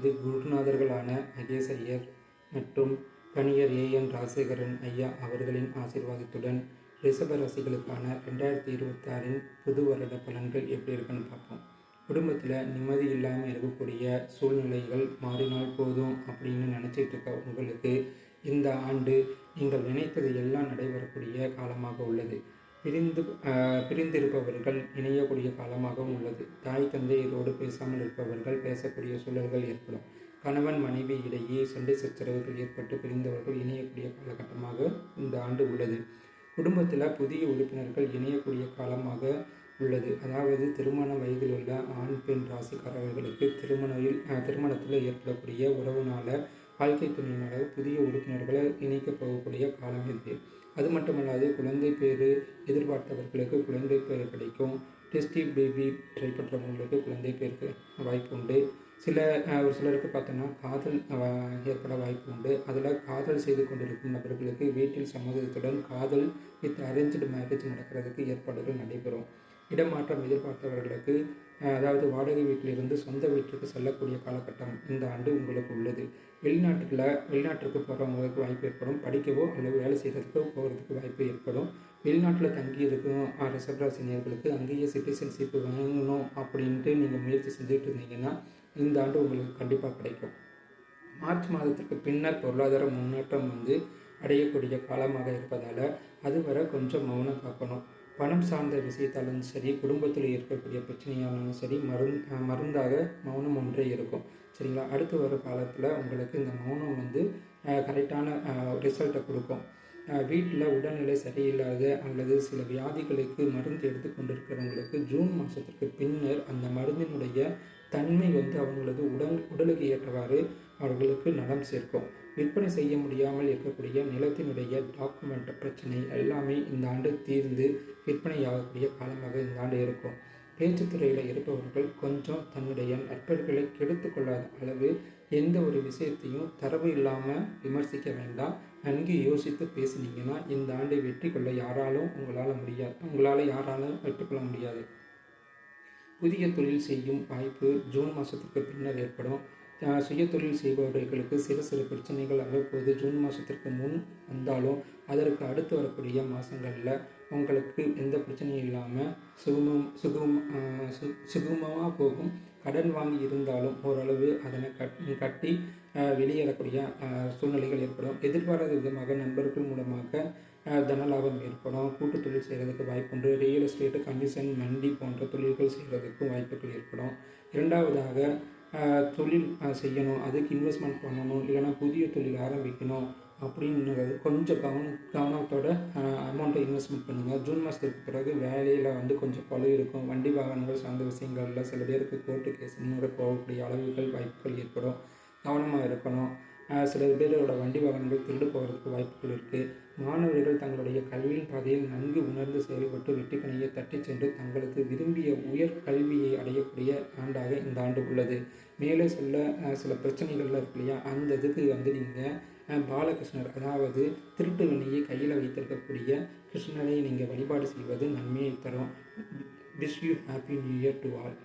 நமது குருநாதர்களான மகேஷ் ஐயர் மற்றும் கணியர் ஏஎன் ராஜசேகரன் ஐயா அவர்களின் ஆசீர்வாதத்துடன் ரிஷப ராசிகளுக்கான 2026 புது வருட பலன்கள் எப்படி இருக்குன்னு பார்ப்போம். குடும்பத்தில் நிம்மதி இல்லாமல் இருக்கக்கூடிய சூழ்நிலைகள் மாறினால் போதும் அப்படின்னு நினச்சிட்டு இருக்க உங்களுக்கு இந்த ஆண்டு நீங்கள் நினைத்தது எல்லாம் நடைபெறக்கூடிய காலமாக உள்ளது. பிரிந்திருப்பவர்கள் இணையக்கூடிய காலமாகவும் உள்ளது. தாய் தந்தையரோடு பேசாமல் இருப்பவர்கள் பேசக்கூடிய சூழல்கள் ஏற்படும். கணவன் மனைவி இடையே சண்டை சச்சரவுகள் ஏற்பட்டு பிரிந்தவர்கள் இணையக்கூடிய காலகட்டமாக இந்த ஆண்டு உள்ளது. குடும்பத்தில் புதிய உறுப்பினர்கள் இணையக்கூடிய காலமாக உள்ளது. அதாவது திருமண வயதில் உள்ள ஆண் பெண் ராசிக்காரர்களுக்கு திருமணத்தில் ஏற்படக்கூடிய உறவுனால வாழ்க்கை துணையினராக புதிய உறுப்பினர்களை இணைக்கப் போகக்கூடிய காலம் இது. அது மட்டுமல்லாது குழந்தை பேர் எதிர்பார்த்தவர்களுக்கு குழந்தை பேர் கிடைக்கும். டெஸ்டி பேபி ட்ரை பண்ணுறவங்களுக்கு குழந்தை பேருக்கு வாய்ப்பு உண்டு. ஒரு சிலருக்கு பார்த்தோன்னா காதல் ஏற்பட வாய்ப்பு உண்டு. அதில் காதல் செய்து கொண்டிருக்கும் நபர்களுக்கு வீட்டில் சம்மதத்துடன் காதல் வித் அரேஞ்ச்டு மேரேஜ் நடக்கிறதுக்கு ஏற்பாடுகள் நடைபெறும். இடமாற்றம் எதிர்பார்த்தவர்களுக்கு அதாவது வாடகை வீட்டிலிருந்து சொந்த வீட்டுக்கு செல்லக்கூடிய காலகட்டம் இந்த ஆண்டு உங்களுக்கு உள்ளது. வெளிநாட்டுக்கு போகிறவங்களுக்கு வாய்ப்பு ஏற்படும். படிக்கவோ அல்லது வேலை செய்கிறதுக்கோ போகிறதுக்கு வாய்ப்பு ஏற்படும். வெளிநாட்டில் தங்கியிருக்கும் ரிஷபராசினியர்களுக்கு அங்கேயே சிட்டிசன்ஷிப் வாங்கணும் அப்படின்ட்டு நீங்கள் முயற்சி செஞ்சுட்டு இருந்தீங்கன்னா இந்த ஆண்டு உங்களுக்கு கண்டிப்பாக கிடைக்கும். மார்ச் மாதத்திற்கு பின்னர் பொருளாதார முன்னேற்றம் அடையக்கூடிய காலமாக இருப்பதால் அதுவரை கொஞ்சம் மௌனம் காக்கணும். பணம் சார்ந்த விஷயத்தாலும் சரி, குடும்பத்தில் இருக்கக்கூடிய பிரச்சனையாலும் சரி, மருந்தாக மௌனம் ஒன்றே இருக்கும். சரிங்களா? அடுத்து வர காலத்தில் உங்களுக்கு இந்த மௌனம் கரெக்டான ரிசல்ட்டை கொடுக்கும். வீட்டில் உடல்நிலை சரியில்லாத அல்லது சில வியாதிகளுக்கு மருந்து எடுத்து கொண்டிருக்கிறவங்களுக்கு ஜூன் மாதத்திற்கு பின்னர் அந்த மருந்தினுடைய தன்மை அவங்களது உடலுக்கு ஏற்றவாறு அவர்களுக்கு நலம் சேர்க்கும். விற்பனை செய்ய முடியாமல் இருக்கக்கூடிய நிலத்தினுடைய டாக்குமெண்ட் பிரச்சனை எல்லாமே இந்த ஆண்டு தீர்ந்து விற்பனையாகக்கூடிய காலமாக இந்த ஆண்டு இருக்கும். பேச்சுத்துறையில் இருப்பவர்கள் கொஞ்சம் தன்னுடைய நற்பெயர்களை கெடுத்து கொள்ளாத அளவு எந்த ஒரு விஷயத்தையும் தரவு இல்லாமல் விமர்சிக்க வேண்டாம். நன்கு யோசித்து பேசினீங்கன்னா இந்த ஆண்டை வெற்றி கொள்ள உங்களால் யாராலும் வெற்றிக்கொள்ள முடியாது. புதிய தொழில் செய்யும் வாய்ப்பு ஜூன் மாதத்திற்கு பின்னர் ஏற்படும். சுய தொழில் செய்பவர்களுக்கு சிறு சிறு பிரச்சனைகள் அவ்வப்போது ஜூன் மாதத்திற்கு முன் வந்தாலும் அதற்கு அடுத்து வரக்கூடிய மாதங்களில் உங்களுக்கு எந்த பிரச்சனையும் இல்லாமல் சுகமமாக போகும். கடன் வாங்கி இருந்தாலும் ஓரளவு அதனை கட்டி வெளியேறக்கூடிய சூழ்நிலைகள் ஏற்படும். எதிர்பாராத விதமாக நண்பர்கள் மூலமாக தனலாபம் ஏற்படும். கூட்டு தொழில் செய்கிறதுக்கு வாய்ப்புண்டு. ரியல் எஸ்டேட்டு, கமிஷன், மண்டி போன்ற தொழில்கள் செய்கிறதுக்கும் வாய்ப்புகள் ஏற்படும். இரண்டாவதாக தொழில் செய்யணும், அதுக்கு இன்வெஸ்ட்மெண்ட் பண்ணணும், இல்லைனா புதிய தொழில் ஆரம்பிக்கணும் அப்படின்றது கொஞ்சம் கவனத்தோட அமௌண்ட்டை இன்வெஸ்ட்மெண்ட் பண்ணுங்கள். ஜூன் மாதத்துக்கு பிறகு வேலையில் கொஞ்சம் பழு இருக்கும். வண்டி வாகனங்கள் சார்ந்த விஷயங்களில் சில பேருக்கு கோர்ட்டு கேஸ் போகக்கூடிய அளவுகள் வாய்ப்புகள் ஏற்படும். கவனமாக இருக்கணும். சில பேரோட வண்டி வாகனங்கள் திருடு போகிறதுக்கு வாய்ப்புகள் இருக்குது. மாணவர்கள் தங்களுடைய கல்வியின் பாதையில் நன்கு உணர்ந்து செயல்பட்டு வெற்றிக்கணையை தட்டி சென்று தங்களுக்கு விரும்பிய உயர் கல்வியை அடையக்கூடிய ஆண்டாக இந்த ஆண்டு உள்ளது. மேலே சொல்ல சில பிரச்சனைகள்லாம் இருக்கு இல்லையா, அந்த இதுக்கு நீங்கள் பாலகிருஷ்ணர், அதாவது திருட்டு வெண்ணியை கையில் வைத்திருக்கக்கூடிய கிருஷ்ணரை நீங்கள் வழிபாடு செய்வது நன்மையை தரும். Wish you happy new year to all.